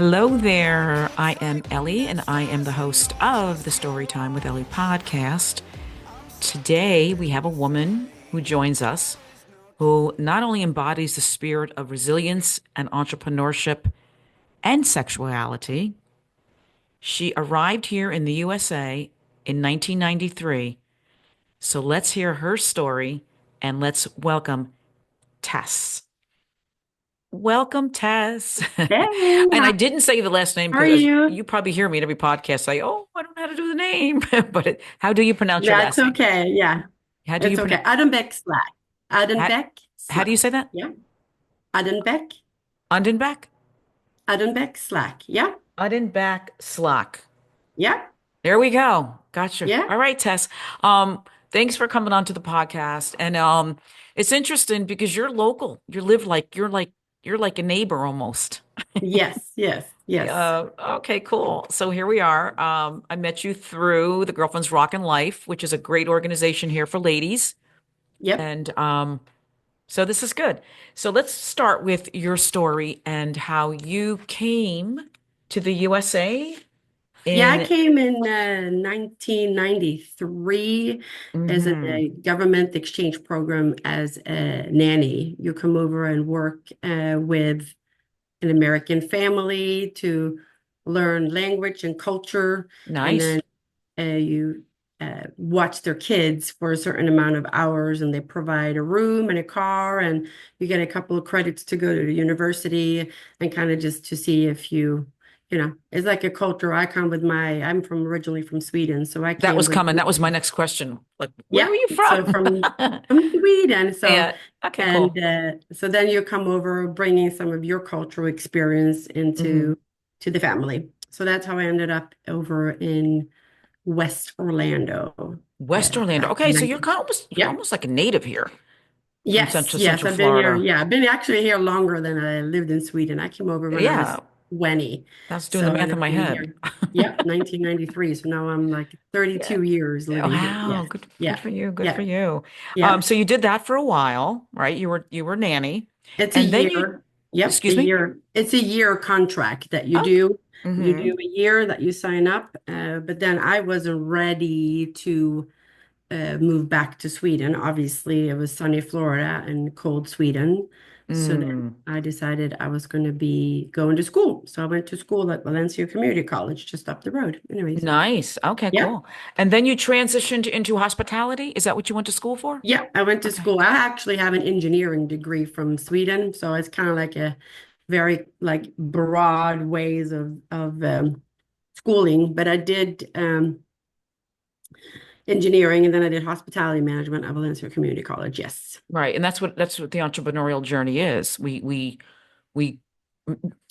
Hello there. I am Ellie, and I am the host of the Storytime with Ellie podcast. Today, we have a woman who joins us who not only embodies the spirit of resilience and entrepreneurship and sexuality, she arrived here in the USA in 1993. So let's hear her story and let's welcome Tess. Welcome, Tess. Hey, And I didn't say the last name how are because you? you probably hear me at every podcast say, "Oh, I don't know how to do the name." But how do you pronounce your That's last name? okay. Yeah, How do you it's okay. pronounce Adenbeck Slack. how, Adenbeck how do you Slack. say that? Yeah. Adenbeck. Undenbach? Adenbeck Slack. Yeah. Undenbach Slack. Yeah. There we go. Gotcha. Yeah. All right, Tess. Thanks for coming on to the podcast. And it's interesting because you're local. You're like a neighbor almost. Yes. Yes. Yes. Okay, cool. So here we are. I met you through the Girlfriend's Rockin' Life, which is a great organization here for ladies. Yep. And so this is good. So let's start with your story and how you came to the USA Yeah, I in. came in 1993 as in Mhm. a government exchange program as a nanny. You come over and work with an American family to learn language and culture, and Nice. then you watch their kids for a certain amount of hours, and they provide a room and a car, and you get a couple of credits to go to the university and kind of just to see if it's like a cultural icon with I'm from originally from Sweden, so I That came was with, coming. That was my next question. Like, where yeah, are you so from? from Sweden. So Yeah. Okay, and cool. so then you come over bringing some of your cultural experience Hmm. into to the family. So that's how I ended up over in West Orlando West Orlando. back Okay, in so 19. you're Yep. almost like a native here from Yes, Central yes. Central I've been here. Florida. Yeah, I've been actually here longer than I lived in Sweden. I came over when I Yeah, was 20. that's doing the So, math and in I've my been head. here. Yep, 1993. So now I'm like Yeah. 32 years Oh, living here. wow, Yes. good Yeah. for you, good for Yeah. you. Yeah. So you did that for a while, right? You were nanny, It's a and then you, year. Yep, a excuse me. year. It's a year contract that you Oh, do. You mm-hmm. do a year that you sign up. But then I wasn't ready to moved back to Sweden. Obviously, it was sunny Florida and cold Sweden. So then Mm, I decided I was going to be going to school. So I went to school at Valencia Community College, just up the road. Anyways, nice. Okay, yeah, cool. And then you transitioned into hospitality. Is that what you went to school for? yeah, I went to Okay. school. I actually have an engineering degree from Sweden, so it's kind of like a very like broad ways of schooling. But I did engineering, and then I did hospitality management at Valencia Community College. Yes. Right. And that's what the entrepreneurial journey is. We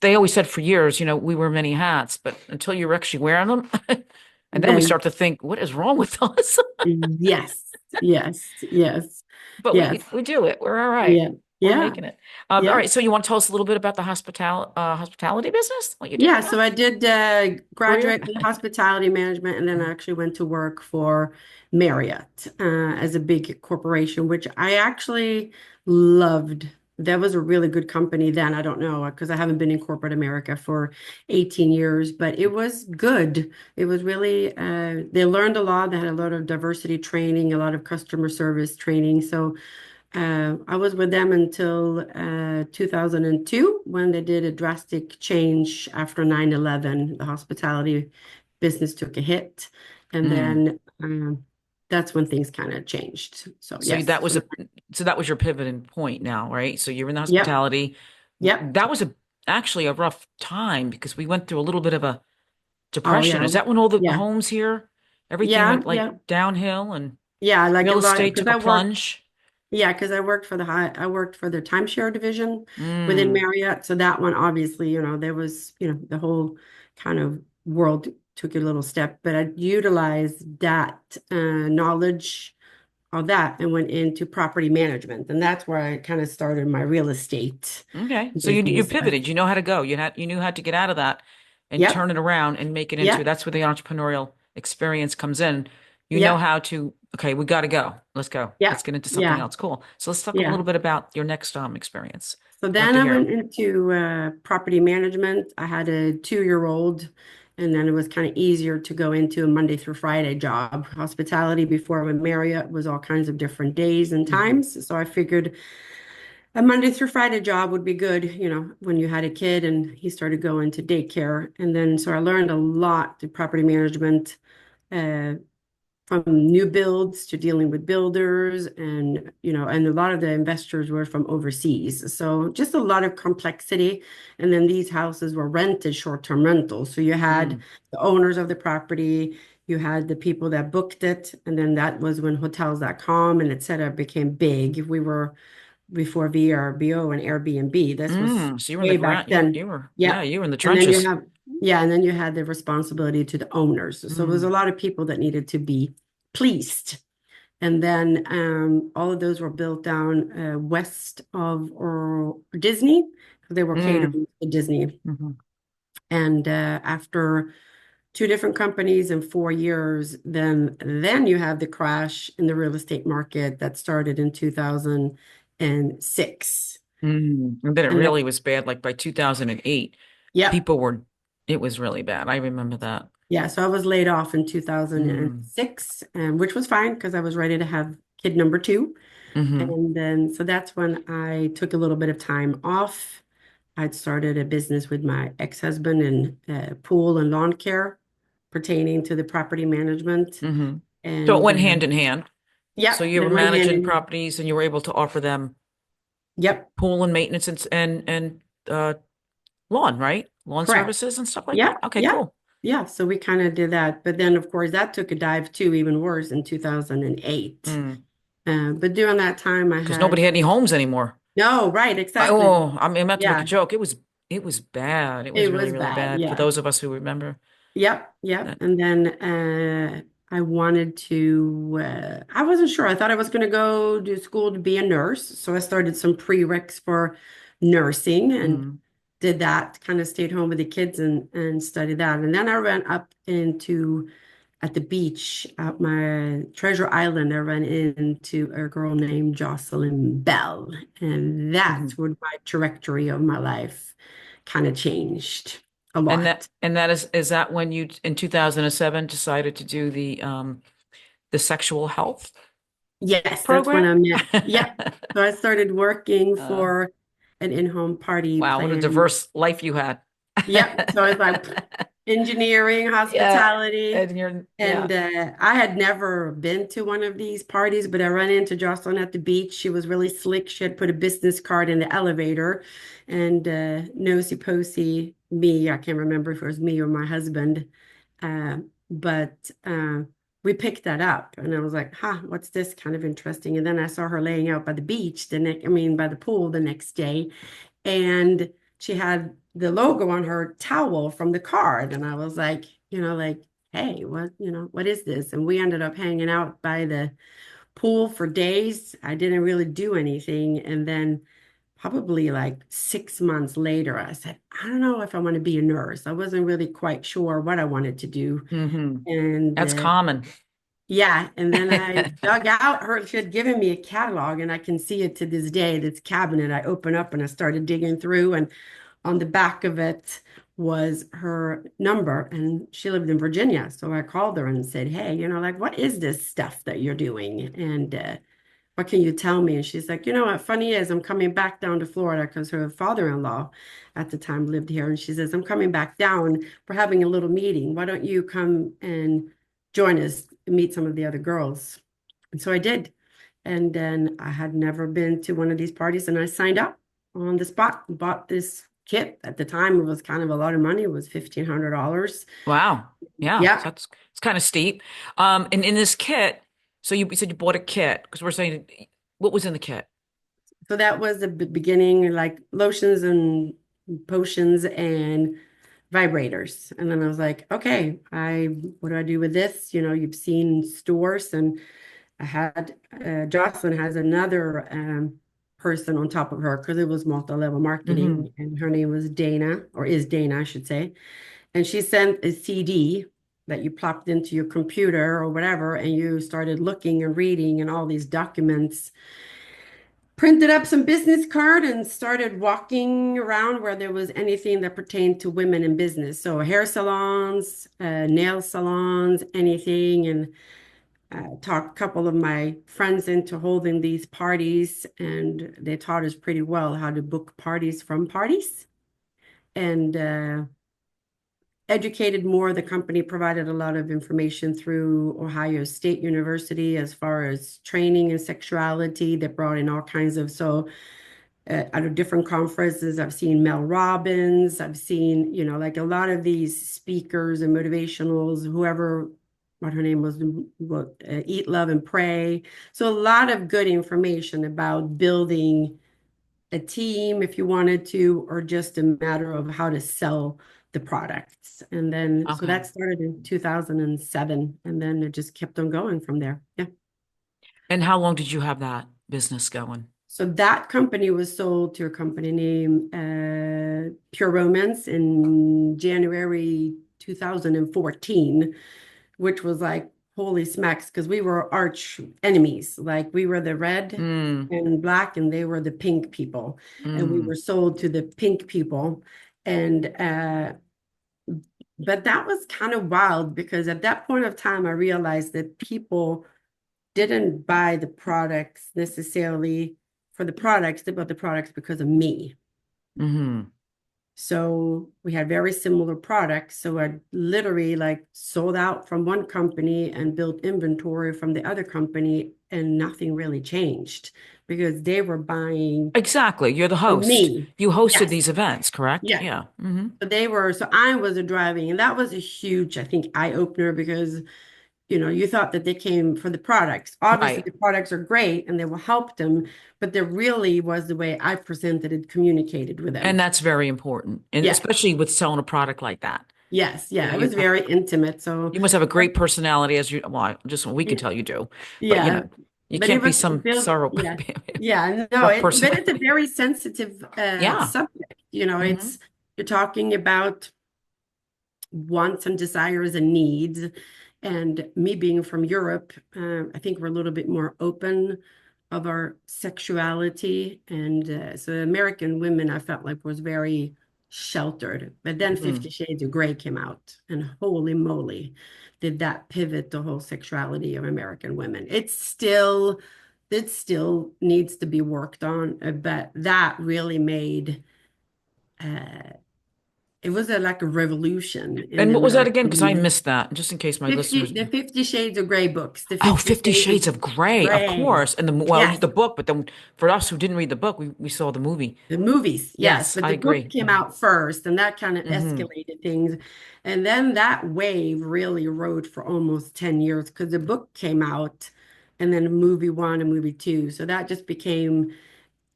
they always said for years, we wear many hats, but until you're actually wearing them, and then we Then start to think, what is wrong with us? yes, yes, yes, But we yes, we do it. We're all right. yeah, We're yeah, making it. All yeah, right. So you want to tell us a little bit about the hospitality business? What you did yeah. there? So I did Career? graduate in hospitality management, and then I actually went to work for Marriott as a big corporation, which I actually loved. That was a really good company then. I don't know because I haven't been in corporate America for 18 years, but it was good. It was really, they learned a lot. They had a lot of diversity training, a lot of customer service training. So I was with them until 2002 when they did a drastic change after 9/11. The hospitality business took a hit, and Mm. then that's when things kind of changed. So So yes, that was a so that was your pivoting point now, right? So you're in the yep, hospitality. yep. That was actually a rough time because we went through a little bit of a Oh depression. yeah, Is that when all the yeah, homes here, everything yeah, went like yeah, downhill and yeah. Like a real lot estate because took a I worked. plunge? Yeah, because I worked for the timeshare division within Mm. Marriott. So that one, obviously, there was, the whole kind of world took a little step, but I utilized that knowledge of that and went into property management. And that's where I kind of started my real estate Okay. So you business. pivoted. You know how to go. You knew how to get out of that and turn Yep, it around and make it into yep, that's where the entrepreneurial experience comes in. You know yep, how to, okay, we got to go. Let's go. Let's yep, get into something yeah, else. Cool. So let's talk a yeah. little bit about your next experience. So Love then to I hear. went into property management. I had a 2-year-old, and then it was kind of easier to go into a Monday through Friday job. Hospitality before with Marriott was all kinds of different days and Hmm. times. So I figured a Monday through Friday job would be good, when you had a kid and he started going to daycare. And then so I learned a lot through property management. Uh, from new builds to dealing with builders and a lot of the investors were from overseas. So just a lot of complexity. And then these houses were rented short-term rentals. So you had Mm. the owners of the property, you had the people that booked it, and then that was when hotels.com and et cetera became big. We were before VRBO and Airbnb. This was So you were in the way back ground. You then. you were yeah, Yeah. you were in the And then you trenches. have, yeah, and then you had the responsibility to the owners. So there was a Mm. lot of people that needed to be pleased. And then all of those were built down west of or Disney because they were Mm. catering to Disney. Hmm. And after two different companies in 4 years, then you have the crash in the real estate market that started in 2006. And then it And really was bad. Like by 2008, yep, people were, it was really bad. I remember that. yeah. So I was laid off in Mm. 2006, which was fine because I was ready to have kid number two. Hmm. And then, so that's when I took a little bit of time off. I'd started a business with my ex-husband in pool and lawn care pertaining to the property management. Hmm. So it And went hand in hand. So yep, you they were went hand managing in. properties and you were able to offer them Yep, pool and maintenance and lawn, right? Lawn correct. services and stuff like that. Yep, Okay, yep, cool. yeah. So we kind of did that. But then, of course, that took a dive too, even worse in 2008. Mm. But during that time, I Because had nobody had any homes anymore. no, right, exactly. Oh, I mean, I'm not to make a Yeah, joke. It was bad. It was it really, was really bad. bad for Yeah. those of us who remember Yep, yep. that. And then I wanted to, I wasn't sure. I thought I was going to go to school to be a nurse. So I started some prereqs for nursing and Mm. did that, kind of stayed home with the kids and studied that. And then I ran up into, at the beach at my Treasure Island, I ran into a girl named Jocelyn Bell. And Hmm. that's where my trajectory of my life kind of changed a lot. And that is that when you in 2007 decided to do the sexual health Yes, that's when program? I met. Yep. So I started working Uh, for an in-home party wow, what a plan. diverse life you had. Yep. So I was like engineering, Yeah, hospitality. and you're And yeah. I had never been to one of these parties, but I ran into Jocelyn at the beach. She was really slick. She had put a business card in the elevator and nosy posy me. I can't remember if it was me or my husband. But we picked that up and I was like, huh, what's this kind of interesting? And then I saw her laying out by the beach by the pool the next day. And she had the logo on her towel from the card. And I was like, hey, what is this? And we ended up hanging out by the pool for days. I didn't really do anything. And then probably like 6 months later, I said, I don't know if I want to be a nurse. I wasn't really quite sure what I wanted to do. Hmm. And That's common. yeah, and then I dug out her, she had given me a catalog, and I can see it to this day, this cabinet. I opened up and I started digging through, and on the back of it was her number, and she lived in Virginia. So I called her and said, hey, like, what is this stuff that you're doing? And what can you tell me? And she's like, what funny is I'm coming back down to Florida because her father-in-law at the time lived here. And she says, I'm coming back down. We're having a little meeting. Why don't you come and join us and meet some of the other girls? And so I did. And then I had never been to one of these parties and I signed up on the spot, bought this kit. At the time, it was kind of a lot of money. It was $1,500. Wow. Yeah, Yeah. so that's it's kind of steep. And in this kit, so you said you bought a kit because we're saying what was in the kit? So that was the beginning, like lotions and potions and vibrators. And then I was like, okay, what do I do with this? You've seen stores, and I had Jocelyn has another person on top of her because it was multi-level Hmm. marketing, and her name was Dana, or is Dana, I should say. And she sent a CD that you plopped into your computer or whatever, and you started looking and reading and all these documents printed up some business card and started walking around where there was anything that pertained to women in business. So hair salons, nail salons, anything. And talked a couple of my friends into holding these parties, and they taught us pretty well how to book parties from parties. And educated more. The company provided a lot of information through Ohio State University as far as training and sexuality. They brought in all kinds of out of different conferences. I've seen Mel Robbins. I've seen, like a lot of these speakers and motivationals, whoever, what her name was, Eat, Love, and Pray. So a lot of good information about building a team if you wanted to, or just a matter of how to sell the products. And then, so Okay. that started in 2007, and then it just kept on going from there. Yeah. And how long did you have that business going? So that company was sold to a company named Pure Romance in January 2014, which was like holy smacks because we were arch enemies. Like we were the red Mm, and black, and they were the pink people, and we were mm, sold to the pink people. And but that was kind of wild because at that point of time, I realized that people didn't buy the products necessarily for the products. They bought the products because of me. mm-hmm. So we had very similar products. So I literally like sold out from one company and built inventory from the other company, and nothing really changed because they were buying Exactly. You're the from host. me. You hosted Yes. these events, correct? Yeah. Yeah. Mm-hmm. So I was a driving, and that was a huge, I think, eye opener because you thought that they came for the products. Obviously, Right. the products are great and they will help them, but there really was the way I presented and communicated with And them. that's very important. And Yeah. especially with selling a product like that. Yes. You Yeah. know, It was very intimate. So, you must have a great personality as you, well, just we can tell you do. But yeah. you But it can't be was some built. sorrow Yeah. Yeah. No, rough but it's a personality. very sensitive Yeah. subject. Hmm. You're talking about wants and desires and needs. And me being from Europe, I think we're a little bit more open of our sexuality. And so American women, I felt like was very sheltered. But then Hmm. 50 Shades of Grey came out, and holy moly, did that pivot the whole sexuality of American women. It still needs to be worked on, but that really made uh, it was like a revolution in And the what was that again? American Because I women. missed that, just in case my 50, listeners. the 50 Shades of Grey books, the Oh, 50 50 Shades of Shades of Grey, of Grey. course. And Yes, the book, but then for us who didn't read the book, we saw the movie. the movies, yes, Yes, but I the book agree. came out first, and that kind of Hmm. escalated things. And then that wave really rode for almost 10 years because the book came out, and then movie one and movie two. So that just became,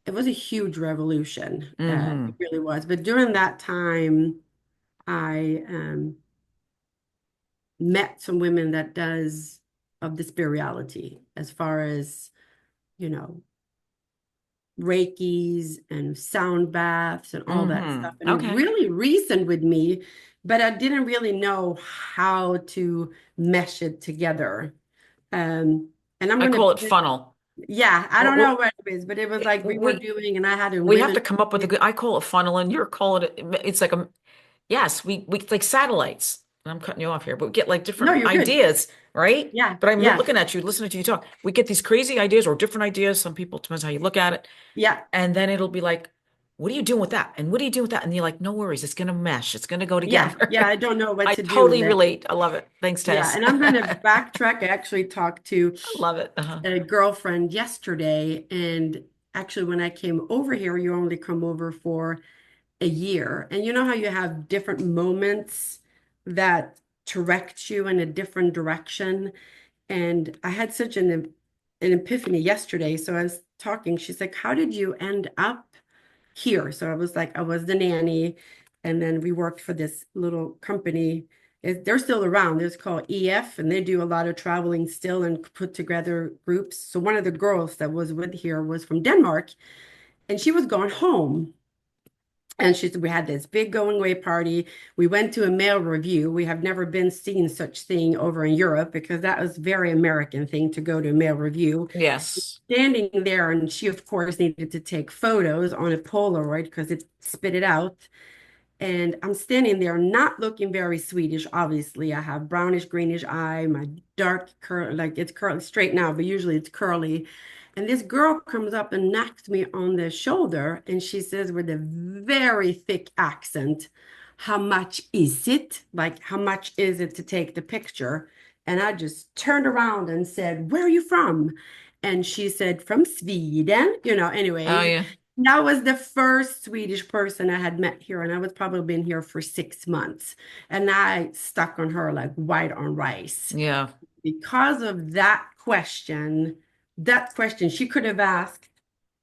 it was a huge revolution. It Hmm. really was. But during that time, I met some women that does of the spirituality as far as, you know, Reikis and sound baths and all that stuff. And it Okay. really reasoned with me, but I didn't really know how to mesh it together. And I'm I gonna, call it funnel. yeah, I We're, don't we're, know what it is, but it was like we were we doing, and I had to we have really, to come up with a good. I call it funnel, and you're calling it. It's like a yes. We it's like satellites. And I'm cutting you off here, but we get like no, different you're good. ideas, right? Yeah, But I'm yeah, looking at you, listening to you talk. We get these crazy ideas or different ideas. Some people depends how you look at it. yeah, And then it'll be like, what are you doing with that? And what are you doing with that? And you're like, no worries, it's gonna mesh. It's gonna go yeah, together. yeah. I don't know what I to do with totally it. relate. I love it. Thanks, Yeah, Tess. and I'm going to I backtrack. I actually talked to love it. Uh-huh. a girlfriend yesterday, and actually, when I came over here, you only come over for a year. And you know how you have different moments that direct you in a different direction. And I had such an epiphany yesterday. So I was talking, she's like, "How did you end up here?" So I was like, I was the nanny, and then we worked for this little company. They're still around. It's called EF, and they do a lot of traveling still and put together groups. So one of the girls that was with here was from Denmark, and she was going home. And she said, we had this big going away party. We went to a male review. We have never been seen such thing over in Europe because that was very American thing to go to a male review. Yes. Standing there, and she, of course, needed to take photos on a Polaroid because it spit it out. And I'm standing there not looking very Swedish, obviously. I have brownish, greenish eye, my dark curl, like it's curly straight now, but usually it's curly. And this girl comes up and knocks me on the shoulder and she says with a very thick accent, how much is it? Like, how much is it to take the picture? And I just turned around and said, where are you from? And she said, from Sweden, Oh anyways. yeah. That was the first Swedish person I had met here, and I was probably been here for 6 months. And I stuck on her like white on rice. Yeah. Because of that question, she could have asked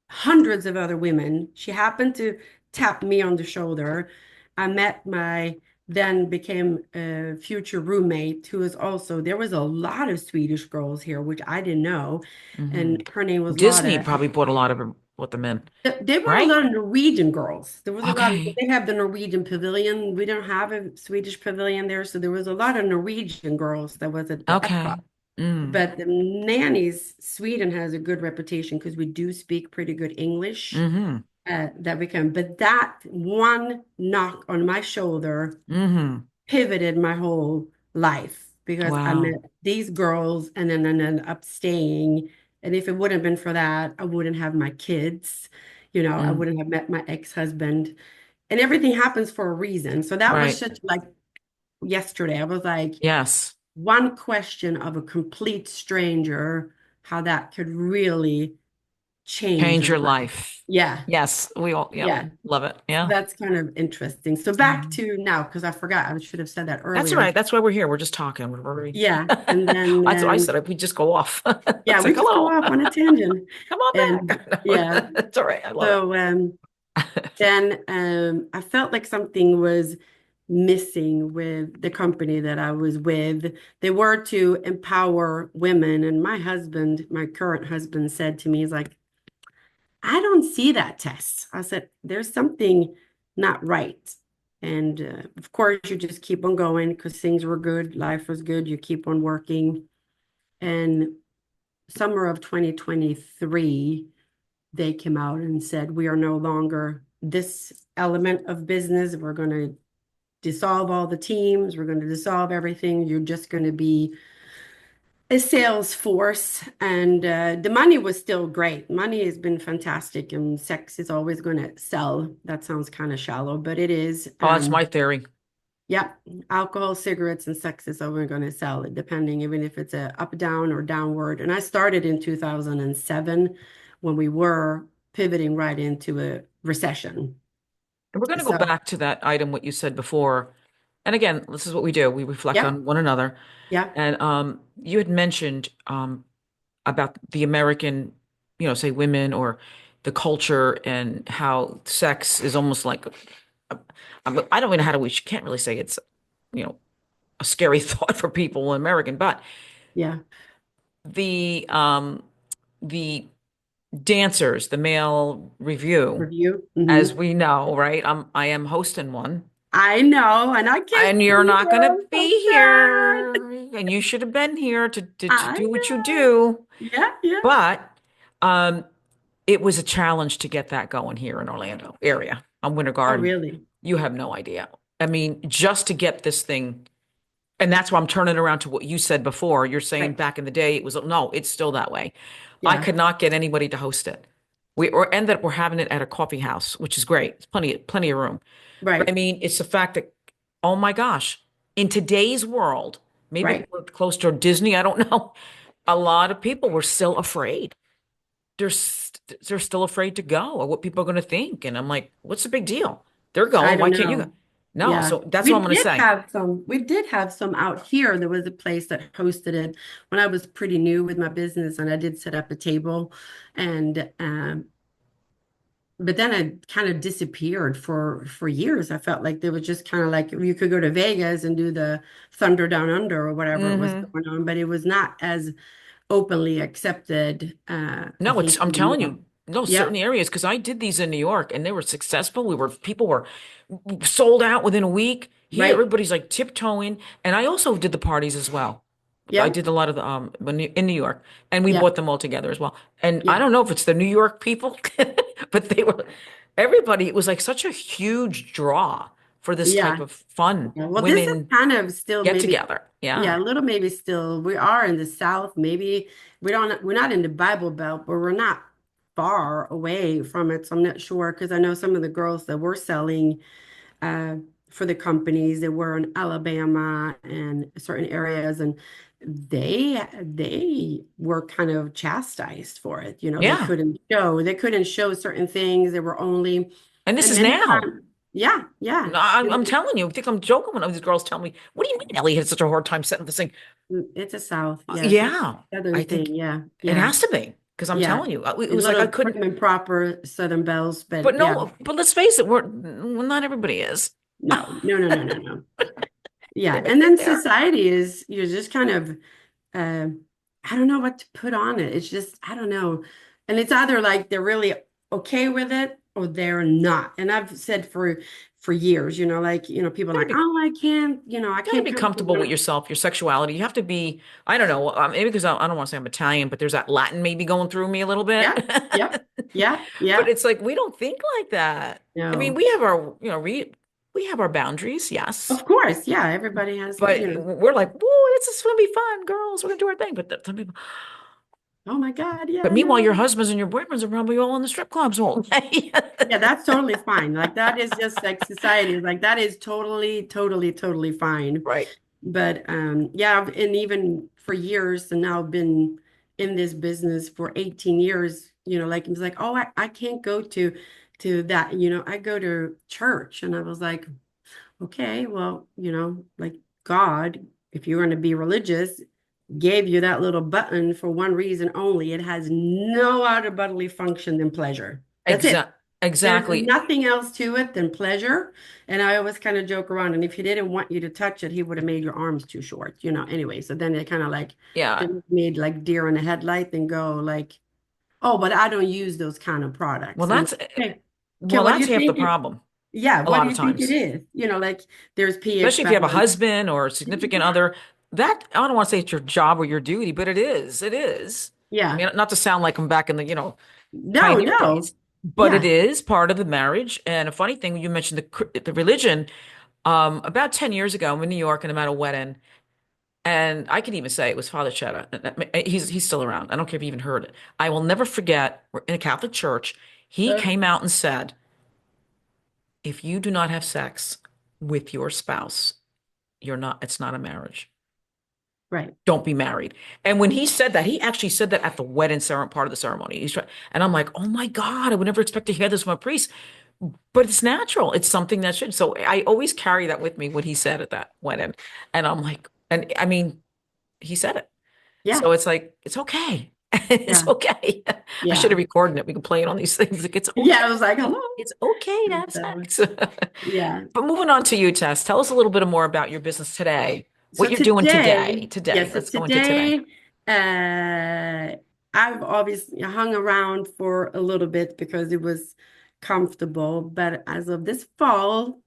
hundreds of other women. She happened to tap me on the shoulder. I met my then became a future roommate who was also, there was a lot of Swedish girls here, which I didn't know. Hmm. And her name was Disney Lotta. probably bought a lot of them, bought them in, There were a right? lot of Norwegian girls. There was a lot of, Okay. they have the Norwegian pavilion. We don't have a Swedish pavilion there. So there was a lot of Norwegian girls that was at the Epcot. Okay. Mm. But the nannies, Sweden has a good reputation because we do speak pretty good English Hmm. that we can. But that one knock on my shoulder Hmm. pivoted my whole life because I met Wow. these girls and then ended up staying. And if it wouldn't have been for that, I wouldn't have my kids. I Mm. wouldn't have met my ex-husband. And everything happens for a reason. So that was Right. such like yesterday. I was like, Yes. one question of a complete stranger, how that could really change Change your your life. life. Yeah. Yes. We all, yeah, Yeah. love it. So Yeah. that's kind of interesting. So back Mhm. to now, because I forgot, I should have said that That's all earlier. right. That's why we're here. We're just talking. We're very, Yeah. And then, that's what I said. We just go off. yeah, It's we like, just go hello, off on a tangent. come on And yeah. back. That's all right. I love it. So then I felt like something was missing with the company that I was with. They were to empower women. And my husband, my current husband, said to me, he's like, I don't see that, Tess. I said, there's something not right. And of course, you just keep on going because things were good, life was good, you keep on working. And summer of 2023, they came out and said, we are no longer this element of business. We're going to dissolve all the teams. We're going to dissolve everything. You're just going to be a sales force. And the money was still great. Money has been fantastic, and sex is always going to sell. That sounds kind of shallow, but it is. Oh, that's my theory. Yeah, alcohol, cigarettes, and sex is always going to sell, depending, even if it's a up, down, or downward. And I started in 2007 when we were pivoting right into a recession. And we're going to go So, back to that item, what you said before. And again, this is what we do. We reflect yeah, on one another. yeah, And you had mentioned about the American, say women or the culture and how sex is almost like, a- I don't even know how to, we can't really say it's, you know, a scary thought for people in American, but yeah. the um, the dancers, the male review, Review. as we know, right? I am hosting one. I know, and I can't And you're be not going there. to I'm so be sad. here. And you should have been here to I do what you know. do. Yeah, yeah. But um, it was a challenge to get that going here in Orlando area on Winter Oh, Garden. really? You have no idea. I mean, just to get this thing, and that's why I'm turning around to what you said before. You're saying Right. back in the day it was no, it's still that way. I Yeah. could not get anybody to host it. Or ended up we're having it at a coffee house, which is great. It's plenty of room. But I Right. mean, it's the fact that, oh my gosh, in today's world, maybe Right. we're close to Disney, I don't know. A lot of people were still afraid. They're still afraid to go or what people are going to think. And I'm like, what's the big deal? They're I going. Why don't can't you go? know. No. Yeah. So that's what I'm going to say. We did have some out here. There was a place that hosted it when I was pretty new with my business, and I did set up a table. And but then it kind of disappeared for years. I felt like there was just kind of like you could go to Vegas and do the Thunder Down Under or whatever was Hmm. going on, but it was not as openly accepted, I No, think I'm telling anymore. you. No, certain Yep. areas, because I did these in New York and they were successful. People were sold out within a week. Here, Right. everybody's like tiptoeing. And I also did the parties as well. I Yep. did a lot of the in New York, and we bought Yep. them all together as well. And I Yep. don't know if it's the New York people, but they were everybody. It was like such a huge draw for this type Yeah. of fun Yeah. Well, this is women kind of still get maybe, together. yeah, Yeah. a little maybe still. We are in the South. Maybe we're not in the Bible Belt, but we're not far away from it. So I'm not sure because I know some of the girls that were selling uh, for the companies that were in Alabama and certain areas, and they were kind of chastised for it. You know, Yeah. they couldn't show certain things. They were only, And this and is many now. times, yeah, yeah. I'm telling you, I think I'm joking when these girls tell me, "What do you mean Ellie had such a hard time setting this thing?" It's a South, yes, it's Yeah, a I Southern think thing. Yeah, it yeah, has to be because I'm yeah. telling you, it A was like I little couldn't. prim and proper Southern belles, But but yeah, no, but let's face it, well, not everybody is. no, no, no, no, no, no. Yeah, They make and it then there. society is you're just kind of uh, I don't know what to put on it. It's just, I don't know. And it's either like they're really okay with it or they're not. And I've said for years, like, people are You like, gotta be, oh, I can't, I you gotta can't be come to comfortable with work. yourself, your sexuality. You have to be. I don't know, maybe because I don't want to say I'm Italian, but there's that Latin maybe going through me a little bit. Yeah, yep, yeah, But yeah. it's like we don't think like that. I mean, No. we have our, we have our boundaries, yes. Of course, yeah, everybody has, But we're like, whoa, this is gonna be fun, girls. We're gonna do our thing. But some people, oh my God, but yeah, meanwhile, your no. husbands and your boyfriends are probably all in the strip clubs all day. Yeah, that's totally fine. Like that is just like society. Like that is totally, totally, totally fine. Right. But yeah, and even for years, and now I've been in this business for 18 years, like it was like, oh, I can't go to that. I go to church. And I was like, okay, well, like God, if you're going to be religious, gave you that little button for one reason only. It has no other bodily function than pleasure. That's it. There's Exactly. nothing else to it than pleasure. And I always kind of joke around. And if he didn't want you to touch it, he would have made your arms too short, anyway. So then they kind of like Yeah. they made like deer in the headlight and go like, oh, but I don't use those kind of Well, products. I'm that's like, okay, okay, well, what do that's you half the think it? problem. Yeah, A what lot do of you think it times, is? Like there's pH especially if you have a balance. husband or a significant Yeah, other. That I don't want to say it's your job or your duty, but it is. It is. I yeah. mean, not to sound like I'm back in the, No, pioneer no. days, but it Yeah. is part of the marriage. And a funny thing, you mentioned the religion. About 10 years ago, I'm in New York and I'm at a wedding. And I can even say it was Father Cheddar. He's still around. I don't care if you even heard it. I will never forget, we're in a Catholic church. He Uh, came out and said, if you do not have sex with your spouse, it's not a marriage. right. Don't be married. And when he said that, he actually said that at the wedding ceremony, part of the ceremony. And I'm like, oh my God, I would never expect to hear this from a priest. But it's natural. It's something that should. So I always carry that with me, what he said at that wedding. And I'm like, and I mean, he said it. So Yeah. it's like, it's okay. It's Yeah. okay. I should have Yeah. recorded it. We can play it on these things. Like, it's Yeah. okay. I was like, hello. It's okay to have So, sex. yeah. But moving on to you, Tess, tell us a little bit more about your business today. So What you're doing today. today, yeah, Today. so Let's go into today. today, I've obviously hung around for a little bit because it was comfortable. But as of this fall,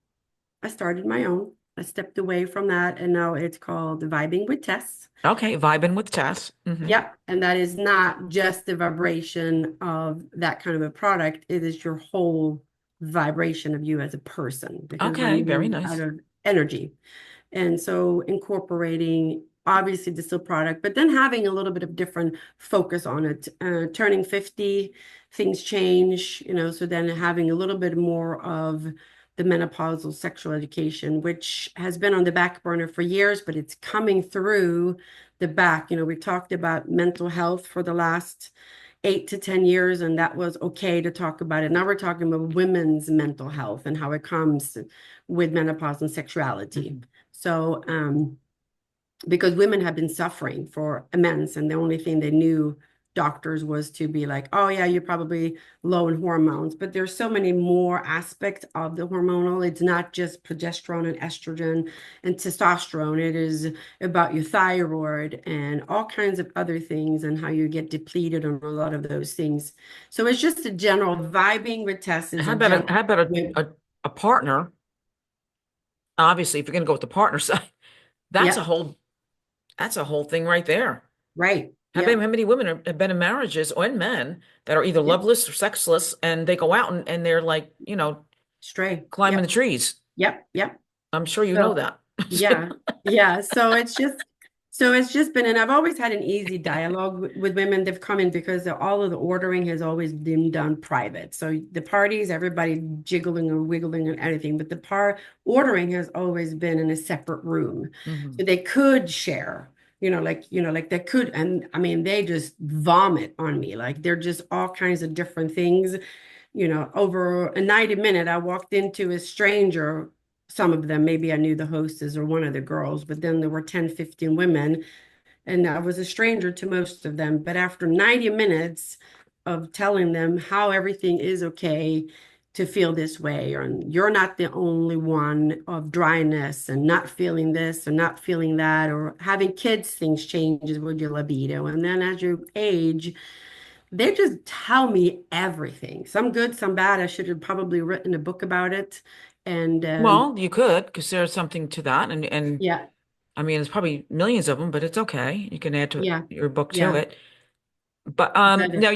I started my own. I stepped away from that, and now it's called Vibing with Tess. Okay, vibing with Tess. Yep. And that is not just the vibration of that kind of a product. It is your whole vibration of you as a person because we're Okay, very moving out nice. of energy. And so incorporating obviously the still product, but then having a little bit of different focus on it. Turning 50, things change, so then having a little bit more of the menopausal sexual education, which has been on the back burner for years, but it's coming through the back. We've talked about mental health for the last 8 to 10 years, and that was okay to talk about it. Now we're talking about women's mental health and how it comes with menopause and sexuality. Mhm. So, because women have been suffering for immense, and the only thing they knew doctors was to be like, oh yeah, you're probably low in hormones, but there's so many more aspects of the hormonal. It's not just progesterone and estrogen and testosterone. It is about your thyroid and all kinds of other things and how you get depleted on a lot of those things. So it's just a general vibing with Tess is a How general. about a partner? Obviously, if you're going to go with the partner side, that's a Yep, whole that's a whole thing right there. right. Yep, How many women have been in marriages or in men that are either yep. loveless or sexless, and they go out and they're like, Stray. climbing the Yep, trees. yep, yep. I'm sure you know So that. yeah, yeah. So it's just been, and I've always had an easy dialogue with women. They've come in because all of the ordering has always been done private. So the parties, everybody jiggling or wiggling and anything, but the ordering has always been in a separate room. Hmm. So they could share, like they could, and I mean, they just vomit on me. Like they're just all kinds of different things. Over a 90 minute, I walked into a stranger. Some of them, maybe I knew the hostess or one of the girls, but then there were 10, 15 women, and I was a stranger to most of them. But after 90 minutes of telling them how everything is okay to feel this way, or you're not the only one of dryness and not feeling this or not feeling that, or having kids, things changes with your libido. And then as you age, they just tell me everything. Some good, some bad. I should have probably written a book about it. And Well, you could, because there's something to that, and yeah, I mean, there's probably millions of them, but it's okay. You can add to yeah, your book to yeah. it. But But now,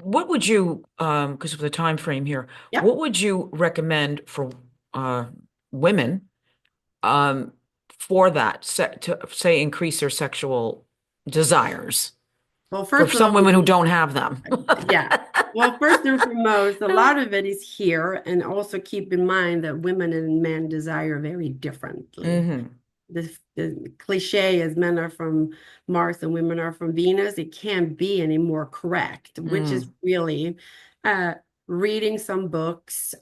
what would you, because of the time frame here, yep. what would you recommend for uh women um for that to say increase their sexual desires Well, for first of some all, women who don't have them? yeah. Well, first and foremost, a lot of it is here, and also keep in mind that women and men desire very differently. Hmm. The cliche is men are from Mars and women are from Venus. It can't be any more correct, which is Mm. really uh, reading some books,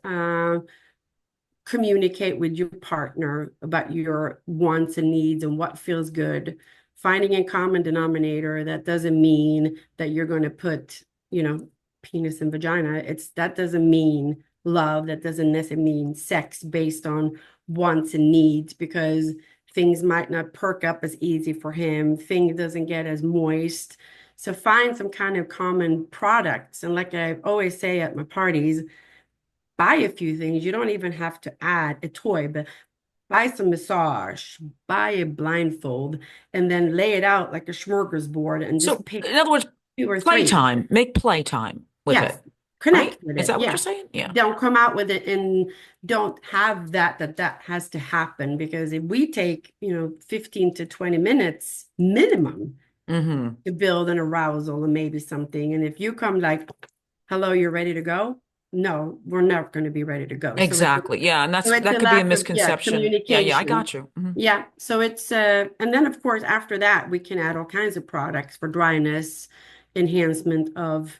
communicate with your partner about your wants and needs and what feels good. Finding a common denominator, that doesn't mean that you're going to put, penis and vagina. That doesn't mean love. That doesn't necessarily mean sex based on wants and needs, because things might not perk up as easy for him. Thing doesn't get as moist. So find some kind of common products. And like I always say at my parties, buy a few things. You don't even have to add a toy, but buy some massage, buy a blindfold, and then lay it out like a smorgasbord and just So, pick in other words, two or three. playtime, make playtime with Yes, it, right? connect with Is it. that what you're Yeah. saying? Yeah. Don't come out with it and don't have that has to happen, because if we take, 15 to 20 minutes minimum Hmm. to build an arousal and maybe something. And if you come like, hello, you're ready to go? No, we're not going to be ready to go. So it's Exactly. Yeah, and so it's that a could be a lack of, yeah, misconception. Yeah, yeah, I communication. got you. Hmm. Yeah. So and then of course after that we can add all kinds of products for dryness, enhancement of,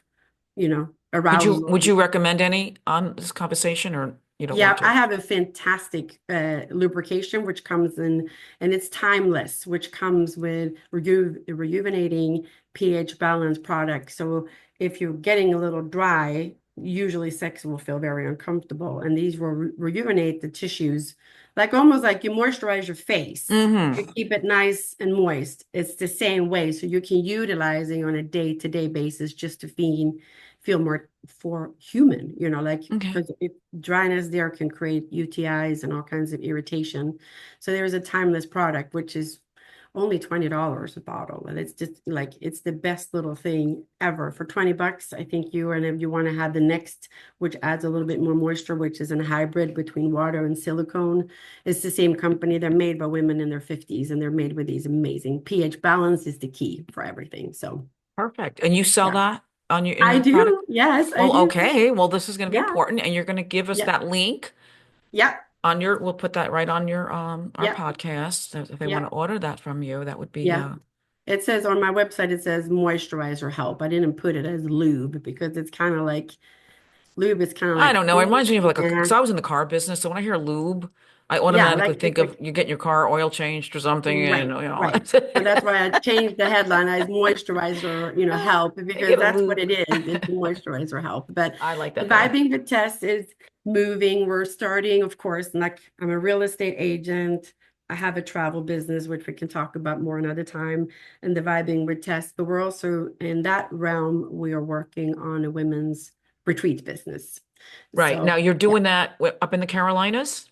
Would arousal. you recommend any on this conversation, or you don't want Yeah, I to? have a fantastic lubrication which comes in, and it's timeless, which comes with rejuvenating pH balance product. So if you're getting a little dry, usually sex will feel very uncomfortable, and these will rejuvenate the tissues, like almost like you moisturize your face. You Hmm. keep it nice and moist. It's the same way, so you can utilize it on a day-to-day basis just to feel more for human, like, Okay. because if dryness there can create UTIs and all kinds of irritation. So there is a timeless product, which is only $20 a bottle. And it's just like, it's the best little thing ever for $20. I think and if you want to have the next, which adds a little bit more moisture, which is a hybrid between water and silicone. It's the same company. They're made by women in their 50s, and they're made with these amazing pH balance is the key for everything. So Perfect. And you sell yeah, that in I your product? do. Yes, I Well, do. okay. Well, this is going to be Yeah. important, and you're going to give us Yeah. that link Yeah. on your. We'll put that right on your our Yeah. podcast. So if they want Yeah. to order that from you, that would be Yeah. It says on my website, it says moisturizer help. I didn't put it as lube because it's kind of like lube is kind of I like, don't know. It reminds me of like a, yeah, because I was in the car business, so when I hear lube, I Yeah, automatically like think it's of like you getting your car oil changed or something, and right, you know, right. So that's why I changed the headline as moisturizer, help, they because get a that's what it lube. is. It's the moisturizer help. But I like the that better. vibing with Tess is moving. We're starting, of course, like I'm a real estate agent. I have a travel business, which we can talk about more another time, and the vibing with Tess. But we're also in that realm, we are working on a women's retreat business. Right. So Now you're yeah. doing that up in the Carolinas?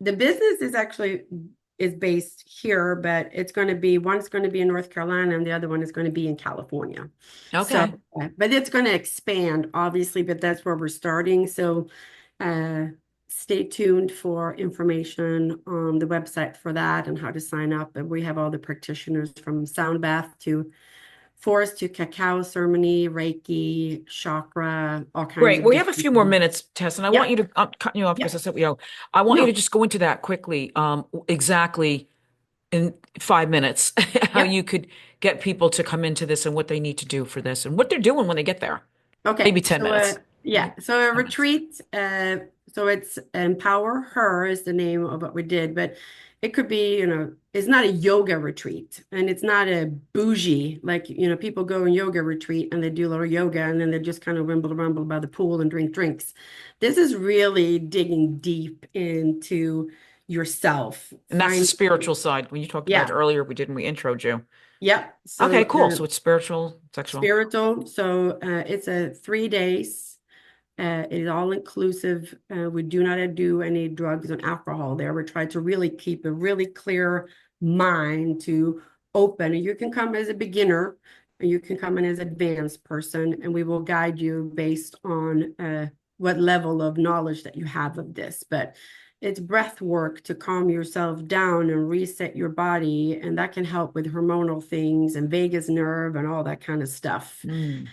The business is actually is based here, but it's going to be one's going to be in North Carolina and the other one is going to be in California. So, Okay. but it's going to expand, obviously, but that's where we're starting. So, uh, stay tuned for information on the website for that and how to sign up. And we have all the practitioners from sound bath to forest to cacao ceremony, Reiki, chakra, all kinds Great. of We have a different few more things. minutes, Tess, and I want you Yep, to, I'm cutting you off because I yep. said, I want you to No, just go into that quickly, exactly in 5 minutes, how yep. you could get people to come into this and what they need to do for this and what they're doing when they get there. Okay, Maybe 10 so minutes. yeah, Maybe so a 10 minutes. retreat, so it's Empower Her is the name of what we did, but it could be, it's not a yoga retreat and it's not a bougie, like, people go in yoga retreat and they do a little yoga and then they just kind of rumble by the pool and drink drinks. This is really digging deep into yourself, And that's the find, spiritual side. When you talked about it yeah, earlier, we did when we introed you. yep. So Okay, cool. So it's spiritual, sexual. spiritual, so it's a 3 days. It is all inclusive. We do not do any drugs and alcohol there. We try to really keep a really clear mind to open. You can come as a beginner, and you can come in as an advanced person, and we will guide you based on what level of knowledge that you have of this. But it's breath work to calm yourself down and reset your body, and that can help with hormonal things and vagus nerve and all that kind of stuff. Mm.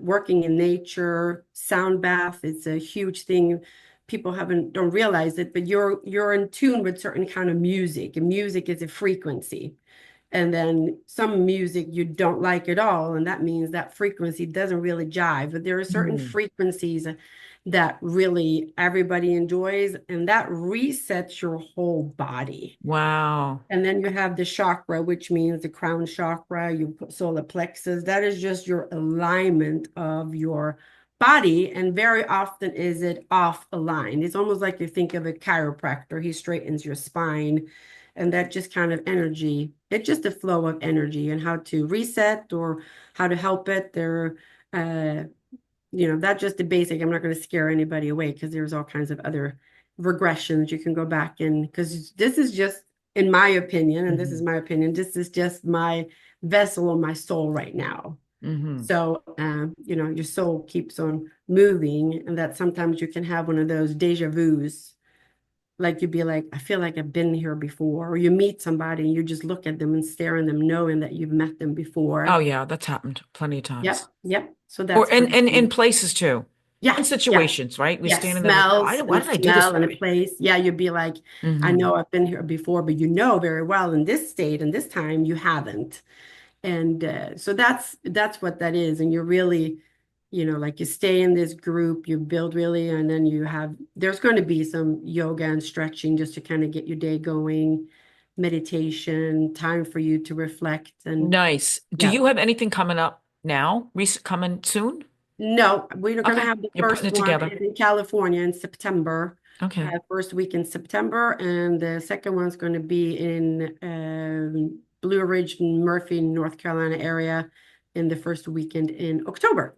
Working in nature, sound bath, it's a huge thing. People haven't don't realize it, but you're in tune with certain kind of music, and music is a frequency. And then some music you don't like at all, and that means that frequency doesn't really jive. But there are certain Mm. frequencies that really everybody enjoys, and that resets your whole body. Wow. And then you have the chakra, which means the crown chakra, you put solar plexus. That is just your alignment of your body. And very often is it off aligned. It's almost like you think of a chiropractor. He straightens your spine. And that just kind of energy, it's just a flow of energy and how to reset or how to help it. Uh, that's just the basic. I'm not going to scare anybody away because there's all kinds of other regressions you can go back in because this is just, in my opinion, and this is Hmm. my opinion, this is just my vessel or my soul right now. Hmm. So, your soul keeps on moving, and that sometimes you can have one of those deja vus. Like you'd be like, I feel like I've been here before. Or you meet somebody and you just look at them and stare at them, knowing that you've met them Oh before. yeah, that's happened plenty of Yep, times. yep. So Or that's in, kind of in cool. in places too. Yeah, In yeah. situations, right? We Yeah, standing there like, smells and why a did I do this smell and a already? place. Yeah, you'd be like, I Hmm. know I've been here before, but very well in this state and this time you haven't. And so that's what that is. And you're really, like you stay in this group, you build really, and then there's going to be some yoga and stretching just to kind of get your day going, meditation, time for you to reflect. And Nice. Do yeah, you have anything coming up now? Recent coming soon? no, we're going to Okay. have the You're putting first it one together. is in California in September, Okay. first week in September, and the second one's going to be in Blue Ridge, Murphy, North Carolina area in the first weekend in October.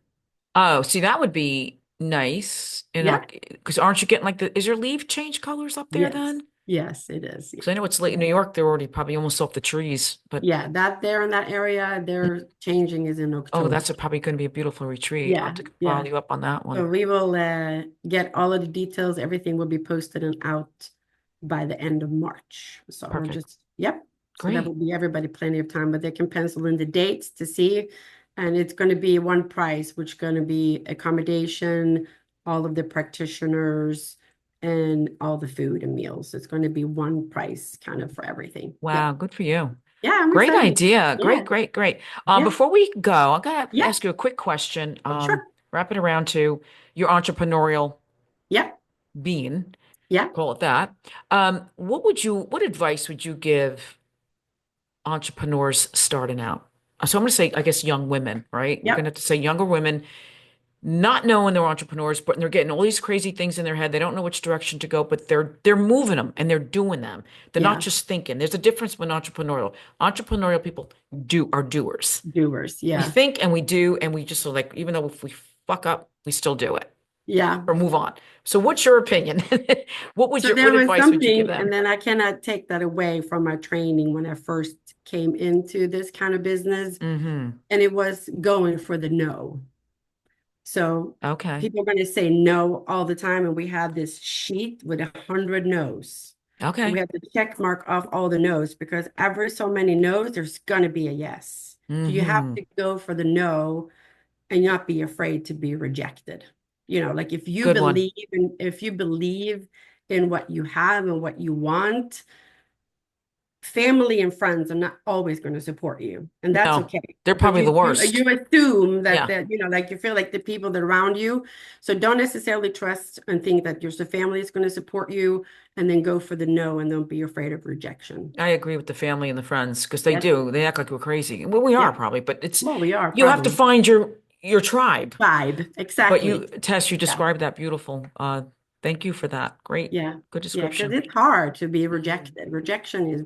Oh, see, that would be nice Yeah. because aren't you getting like is your leaf change colors up there Yes. then? Yes, it is. Because I know it's late in Yeah. New York. They're already probably almost off the trees, but Yeah, that there in that area, their changing is in oh, October. that's probably going to be a beautiful retreat. I'll have Yeah, to follow yeah. you up on that So one. we will get all of the details. Everything will be posted and out by the end of March. So we're Perfect. just, yep. So that will Great. be everybody plenty of time, but they can pencil in the dates to see. And it's going to be one price, which is going to be accommodation, all of the practitioners, and all the food and meals. It's going to be one price kind of for everything. Yep. Wow, good for you. Yeah, I'm Great excited. idea. Great, Yeah. great, great. Yeah. Before we go, I gotta Yeah. ask you a quick question. Sure. Wrap it around to your entrepreneurial Yeah. being. Yeah. call it that. What advice would you give entrepreneurs starting out? So I'm going to say, I guess, young women, right? We're going to Yep. have to say younger women, not knowing they're entrepreneurs, but they're getting all these crazy things in their head. They don't know which direction to go, but they're moving them and they're doing them. They're not Yeah. just thinking. There's a difference when entrepreneurial. Entrepreneurial people are doers. Doers. We Yeah. think and we do, and we just are like, even though if we fuck up, we still do it Yeah. or move on. So what's your opinion? So there What was advice would you give something, them? and then I cannot take that away from my training when I first came into this kind of business, Hmm. and it was going for the no. So Okay. people are going to say no all the time, and we had this sheet with 100 no's. And we Okay. had to check mark off all the no's because every so many no's, there's going to be a yes. So you have Hmm. to go for the no and not be afraid to be rejected. Like Good one. if you believe in what you have and what you want, family and friends are not always going to support you, and that's No, okay they're because probably the you worst. assume that Yeah, that like you feel like the people that are around you, so don't necessarily trust and think that your family is going to support you, and then go for the no and don't be afraid of rejection. I agree with the family and the friends because they Yes. do. They act like we're crazy. Well, we are Yeah. probably, but it's Well, we are you have to probably find your tribe. vibe. But you, Exactly. Tess, you Yeah. described that beautiful. Thank you for that. Great, Yeah. good Yeah, because description. it's hard to be Mhm. rejected. Rejection is,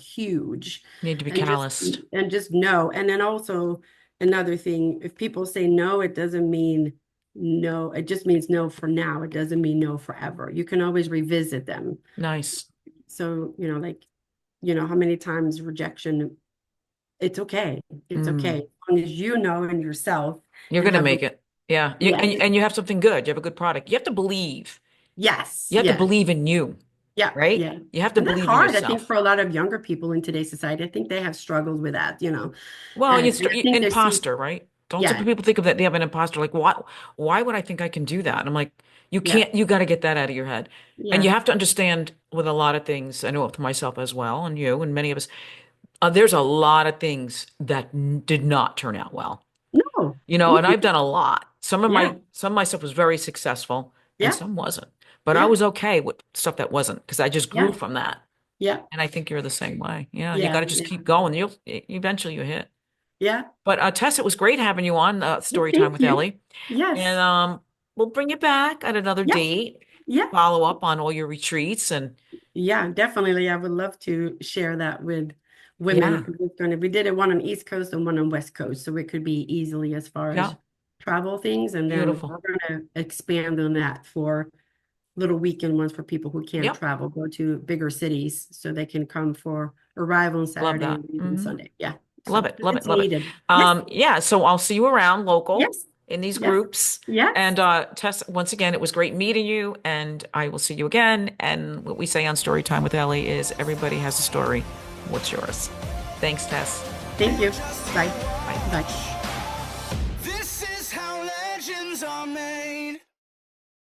huge. Need to be And calloused. just no. And then also another thing, if people say no, it doesn't mean no. It just means no for now. It doesn't mean no forever. You can always revisit them. Nice. So, like, how many times rejection, it's okay. It's okay. Mm. As long as you know in yourself You're and gonna have make it. Yeah. yeah. And you have something good. You have a good product. You have to believe. Yes. You have to Yes. believe in you, Yeah, right? yeah. You have to And that's believe in hard, I think, yourself. for a lot of younger people in today's society. I think they have struggled with that. Well, And I think they see, imposter, right? Don't some yeah, people think of that they have an imposter like why would I think I can do that? And I'm like, you yeah, can't, you got to get that out of your head. And you yeah. have to understand with a lot of things, I know to myself as well, and you and many of us, there's a lot of things that did not turn out well. No. And Mhm. I've done a lot. Yeah, Some of my stuff was very successful and yeah, some wasn't. But I yeah, was okay with stuff that wasn't because I just grew yeah, from that. yeah, And I think you're the same way. Yeah, you got yeah, to just yeah, keep going. You'll eventually you hit. yeah. But Tess, it was great having you on Yeah, Story Time thank with you. Ellie. And Yes. we'll bring you back at another Yeah, date, yeah. follow up on all your retreats and Yeah, definitely. I would love to share that with women yeah, because we did it one on East Coast and one on West Coast, so it could be easily as far yeah, as travel things. And then we're beautiful. going to expand on that for little weekend ones for people who can't Yep, travel, go to bigger cities so they can come for arrival on love Saturday that. and leave on Hmm. Sunday. Yeah. Love So it, love it, it's love it. needed. Yes. Yeah, so I'll see you around local Yes. in these Yes. groups. Yes. And Tess, once again, it was great meeting you, and I will see you again. And what we say on Story Time with Ellie is everybody has a story. What's yours? Thanks, Tess. Thank you. Bye. Bye. Bye.